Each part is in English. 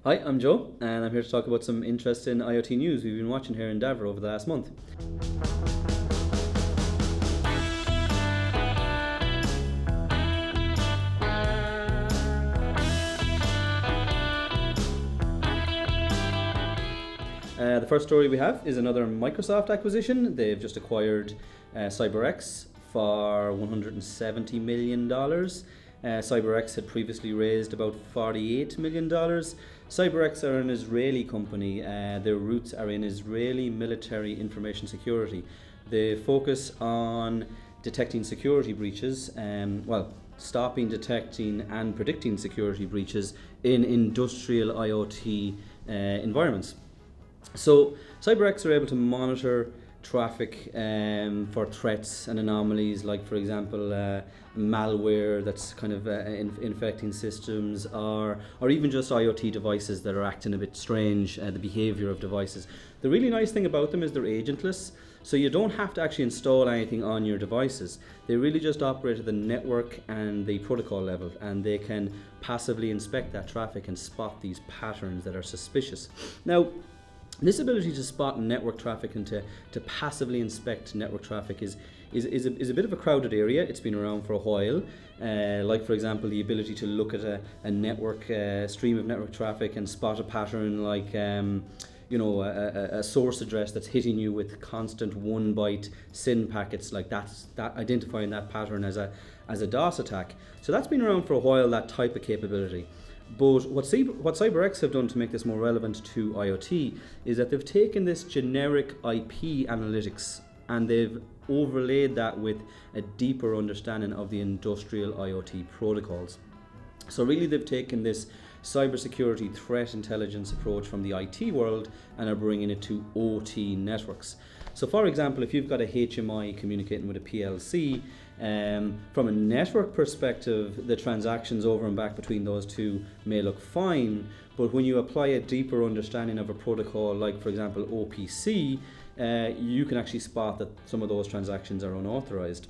Hi, I'm Joe, and I'm here to talk about some interesting IoT news we've been watching here in Davra over the last month. The first story we have is another Microsoft acquisition. They've just acquired CyberX for $170 million. CyberX had previously raised about $48 million. CyberX are an Israeli company. Their roots are in Israeli military information security. They focus on detecting security breaches, stopping, detecting and predicting security breaches in industrial IoT environments. So CyberX are able to monitor traffic for threats and anomalies, like for example malware that's kind of infecting systems, or even just IoT devices that are acting a bit strange, the behavior of devices. The really nice thing about them is they're agentless, so you don't have to actually install anything on your devices. They really just operate at the network and the protocol level, and they can passively inspect that traffic and spot these patterns that are suspicious. Now, this ability to spot network traffic and to passively inspect network traffic is a bit of a crowded area. It's been around for a while. Like for example, the ability to look at a network stream of network traffic and spot a pattern like a source address that's hitting you with constant 1-byte SYN packets, like that identifying that pattern as a DOS attack. So that's been around for a while, that type of capability. But what CyberX have done to make this more relevant to IoT is that they've taken this generic IP analytics and they've overlaid that with a deeper understanding of the industrial IoT protocols. So really they've taken this cybersecurity threat intelligence approach from the IT world and are bringing it to OT networks. So for example, if you've got a HMI communicating with a PLC, from a network perspective, the transactions over and back between those two may look fine, but when you apply a deeper understanding of a protocol, like for example OPC, you can actually spot that some of those transactions are unauthorized.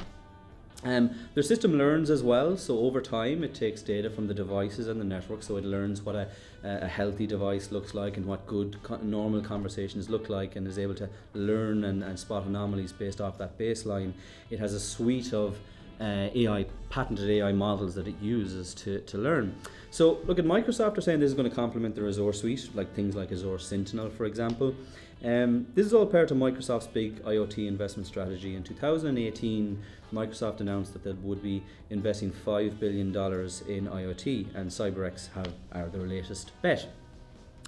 Their system learns as well, so over time it takes data from the devices and the network, so it learns what a healthy device looks like and what good normal conversations look like, and is able to learn and spot anomalies based off that baseline. It has a suite of patented AI models that it uses to learn. So look, at Microsoft are saying this is going to complement the Azure suite, like things like Azure Sentinel, for example. This is all part of Microsoft's big IoT investment strategy. In 2018, Microsoft announced that they would be investing $5 billion in IoT, and CyberX are their latest bet.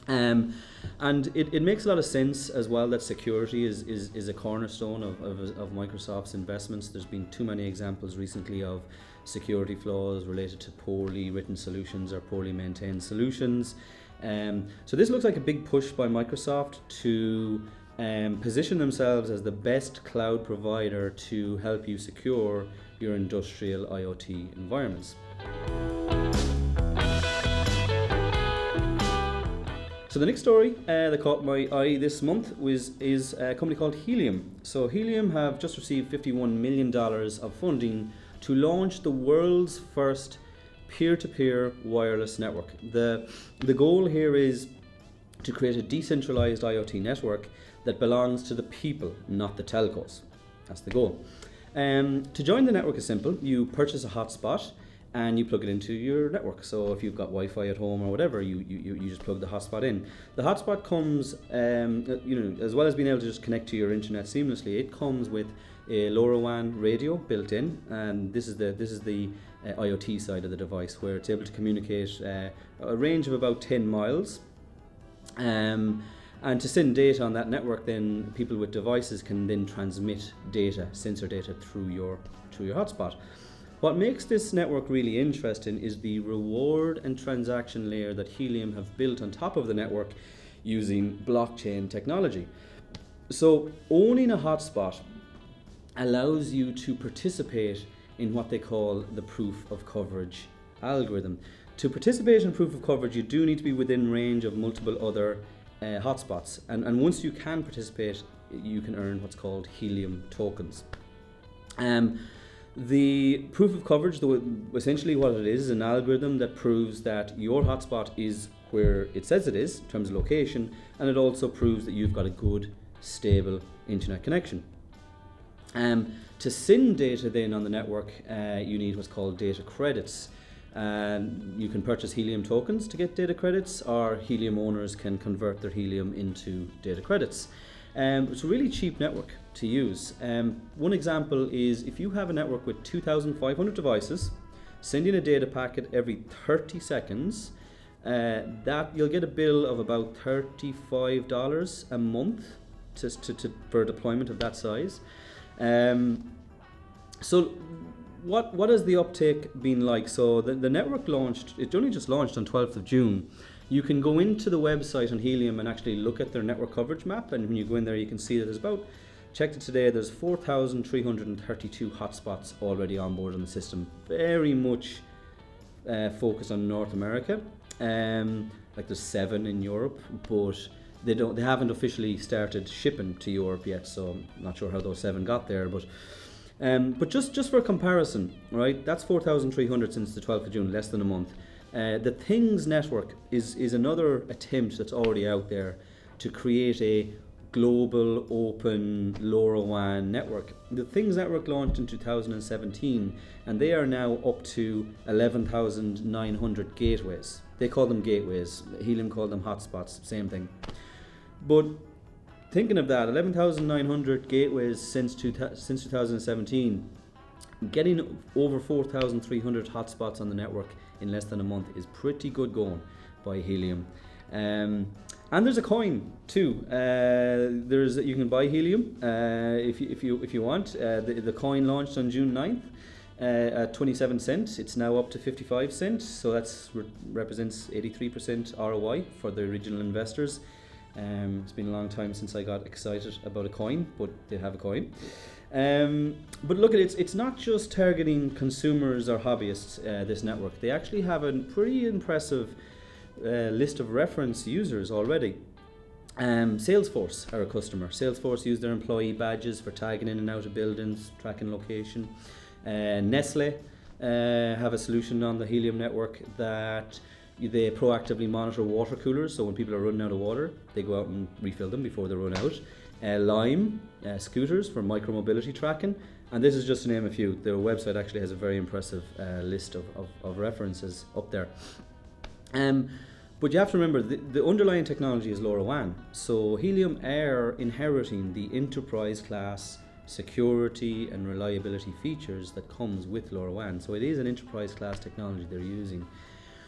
And it makes a lot of sense as well that security is a cornerstone of Microsoft's investments. There's been too many examples recently of security flaws related to poorly written solutions or poorly maintained solutions. So this looks like a big push by Microsoft to position themselves as the best cloud provider to help you secure your industrial IoT environments. So the next story that caught my eye this month is a company called Helium. So Helium have just received $51 million of funding to launch the world's first peer-to-peer wireless network. The goal here is to create a decentralized IoT network that belongs to the people, not the telcos. That's the goal. To join the network is simple. You purchase a hotspot and you plug it into your network. So if you've got Wi-Fi at home or whatever, you just plug the hotspot in. The hotspot comes, as well as being able to just connect to your internet seamlessly, it comes with a LoRaWAN radio built in, and this is the IoT side of the device, where it's able to communicate a range of about 10 miles. And to send data on that network, then people with devices can then transmit data, sensor data through your hotspot. What makes this network really interesting is the reward and transaction layer that Helium have built on top of the network using blockchain technology. So owning a hotspot allows you to participate in what they call the proof of coverage algorithm. To participate in proof of coverage, you do need to be within range of multiple other hotspots, and once you can participate, you can earn what's called Helium tokens. The proof of coverage, though, essentially what it is an algorithm that proves that your hotspot is where it says it is in terms of location, and it also proves that you've got a good, stable internet connection. To send data then on the network, you need what's called data credits. You can purchase Helium tokens to get data credits, or Helium owners can convert their Helium into data credits. It's a really cheap network to use. One example is if you have a network with 2,500 devices, sending a data packet every 30 seconds, that you'll get a bill of about $35 a month for a deployment of that size. So what has the uptake been like? So the network launched, it only just launched on 12th of June. You can go into the website on Helium and actually look at their network coverage map, and when you go in there you can see that there's about, checked it today, there's 4,332 hotspots already on board on the system. Very much focused on North America. Like there's 7 in Europe, but they haven't officially started shipping to Europe yet, so I'm not sure how those 7 got there, but just for comparison, right, that's 4,300 since the 12th of June, less than a month. The Things network is another attempt that's already out there to create a global, open, LoRaWAN network. The Things network launched in 2017, and they are now up to 11,900 gateways. They call them gateways. Helium called them hotspots, same thing. But thinking of that, 11,900 gateways since 2017, getting over 4,300 hotspots on the network in less than a month is pretty good going by Helium. And there's a coin too. You can buy Helium if you want. The coin launched on June 9th at 27 cents. It's now up to 55 cents. So that represents 83% ROI for the original investors. It's been a long time since I got excited about a coin, but they have a coin. But look at it, it's not just targeting consumers or hobbyists, this network. They actually have a pretty impressive list of reference users already. Salesforce are a customer. Salesforce use their employee badges for tagging in and out of buildings, tracking location. Nestle have a solution on the Helium network that they proactively monitor water coolers, so when people are running out of water, they go out and refill them before they run out. Lime scooters for micromobility tracking, and this is just to name a few. Their website actually has a very impressive list of references up there. But you have to remember, the underlying technology is LoRaWAN, so Helium are inheriting the enterprise class security and reliability features that comes with LoRaWAN, so it is an enterprise class technology they're using.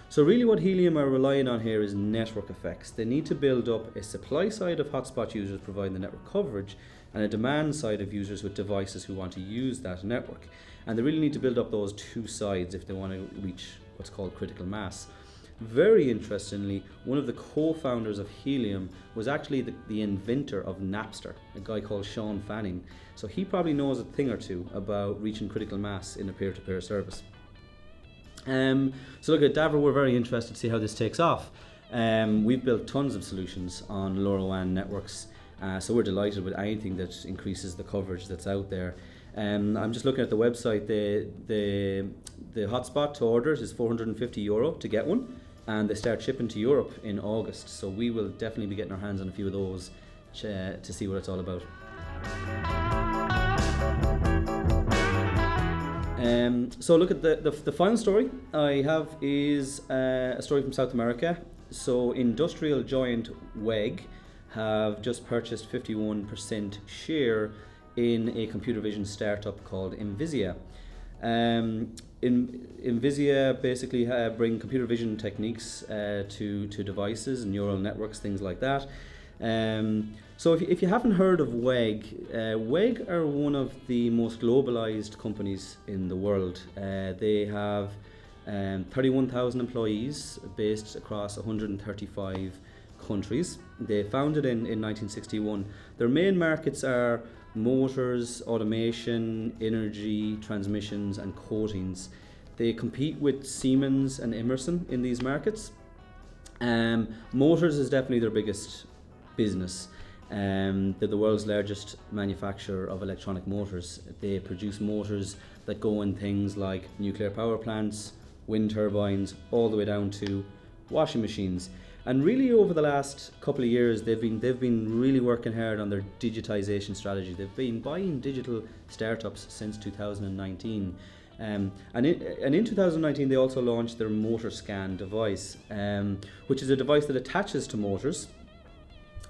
So really what Helium are relying on here is network effects. They need to build up a supply side of hotspot users providing the network coverage and a demand side of users with devices who want to use that network. And they really need to build up those two sides if they want to reach what's called critical mass. Very interestingly, one of the co-founders of Helium was actually the inventor of Napster, a guy called Sean Fanning. So he probably knows a thing or two about reaching critical mass in a peer-to-peer service. So look at Davra, we're very interested to see how this takes off. We've built tons of solutions on LoRaWAN networks, so we're delighted with anything that increases the coverage that's out there. I'm just looking at the website. The hotspot to orders is €450 to get one, and they start shipping to Europe in August. So we will definitely be getting our hands on a few of those to see what it's all about. So look at the final story I have is a story from South America. So industrial giant WEG have just purchased 51% share in a computer vision startup called Envisia. Envisia basically bring computer vision techniques to devices and neural networks, things like that. So if you haven't heard of WEG, WEG are one of the most globalized companies in the world. They have 31,000 employees based across 135 countries. They founded in 1961. Their main markets are motors, automation, energy, transmissions and coatings. They compete with Siemens and Emerson in these markets. Motors is definitely their biggest business. They're the world's largest manufacturer of electronic motors. They produce motors that go in things like nuclear power plants, wind turbines, all the way down to washing machines. And really over the last couple of years, they've been really working hard on their digitization strategy. They've been buying digital startups since 2019. And in 2019, they also launched their motor scan device, which is a device that attaches to motors,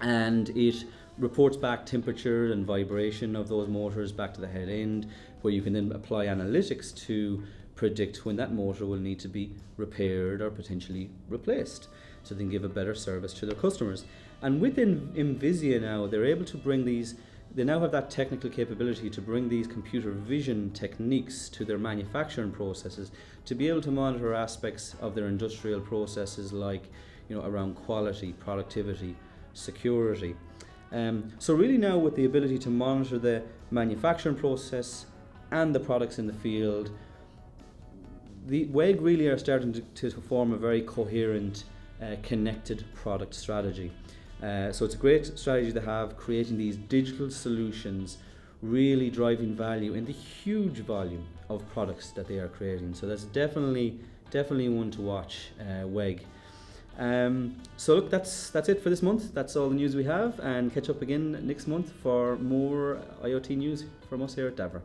and it reports back temperature and vibration of those motors back to the head end, where you can then apply analytics to predict when that motor will need to be repaired or potentially replaced, so they can give a better service to their customers. And within Invisia now, they're able to bring these, they now have that technical capability to bring these computer vision techniques to their manufacturing processes, to be able to monitor aspects of their industrial processes, like, you know, around quality, productivity, security. So really now, with the ability to monitor the manufacturing process and the products in the field, the WEG really are starting to form a very coherent, connected product strategy. So it's a great strategy to have, creating these digital solutions, really driving value in the huge volume of products that they are creating. So that's definitely one to watch, WEG. So look, that's it for this month. That's all the news we have, and catch up again next month for more IoT news from us here at Davra.